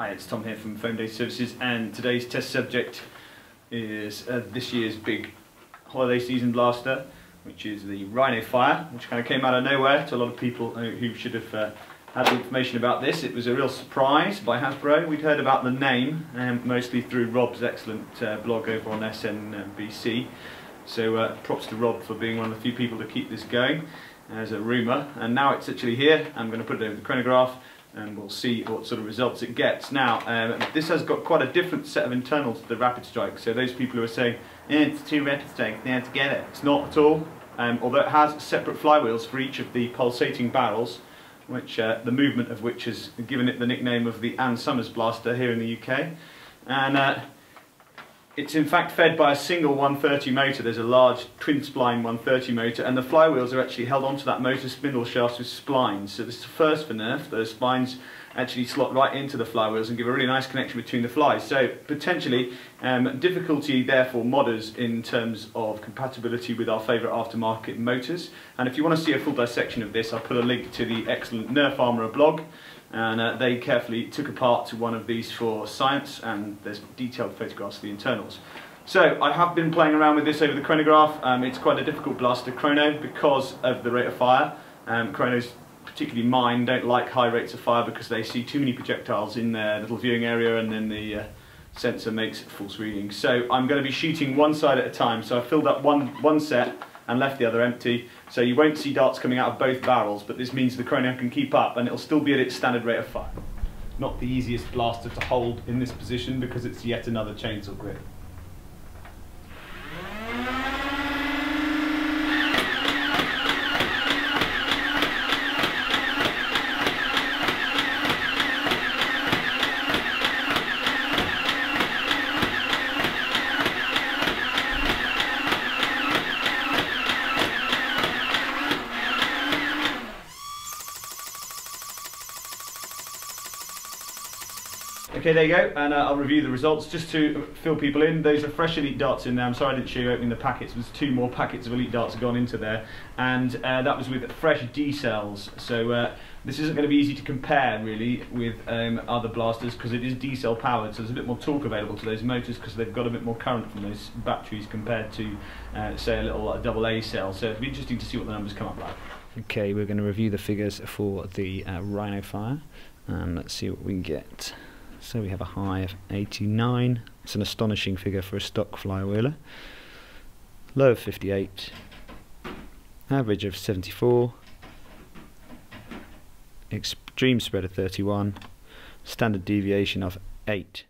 Hi, it's Tom here from Foam Day Services, and today's test subject is this year's big holiday season blaster, which is the Rhino Fire, which kind of came out of nowhere to a lot of people who should have had the information about this. It was a real surprise by Hasbro. We'd heard about the name, mostly through Rob's excellent blog over on SNBC. So props to Rob for being one of the few people to keep this going as a rumour. And now it's actually here. I'm going to put it over the chronograph, and we'll see what sort of results it gets. Now, this has got quite a different set of internals to the Rapid Strike, so those people who are saying, it's two Rapid Strikes, they have to get it. It's not at all, although it has separate flywheels for each of the pulsating barrels, which the movement of which has given it the nickname of the Ann Summers blaster here in the UK. And it's in fact fed by a single 130 motor. There's a large twin spline 130 motor, and the flywheels are actually held onto that motor spindle shafts with splines. So this is the first for Nerf. Those splines actually slot right into the flywheels and give a really nice connection between the flies. So potentially difficulty there for modders in terms of compatibility with our favourite aftermarket motors. And if you want to see a full dissection of this, I'll put a link to the excellent Nerf Armourer blog. And they carefully took apart one of these for science, and there's detailed photographs of the internals. So I have been playing around with this over the chronograph. It's quite a difficult blaster chrono because of the rate of fire. Chronos, particularly mine, don't like high rates of fire because they see too many projectiles in their little viewing area, and then the sensor makes false readings. So I'm going to be shooting one side at a time. So I filled up one set and left the other empty, so you won't see darts coming out of both barrels, but this means the chrono can keep up and it'll still be at its standard rate of fire. Not the easiest blaster to hold in this position because it's yet another chainsaw grip. Okay, there you go, and I'll review the results just to fill people in. Those are fresh Elite darts in there. I'm sorry I didn't show you opening the packets. There's 2 more packets of Elite darts have gone into there, and that was with fresh D cells. So this isn't going to be easy to compare really with other blasters because it is D cell powered, so there's a bit more torque available to those motors because they've got a bit more current from those batteries compared to say a little AA cell. So it'll be interesting to see what the numbers come up like. Okay, we're going to review the figures for the Rhino Fire, and let's see what we can get. So we have a high of 89, it's an astonishing figure for a stock flywheeler. Low of 58, average of 74, extreme spread of 31, standard deviation of 8.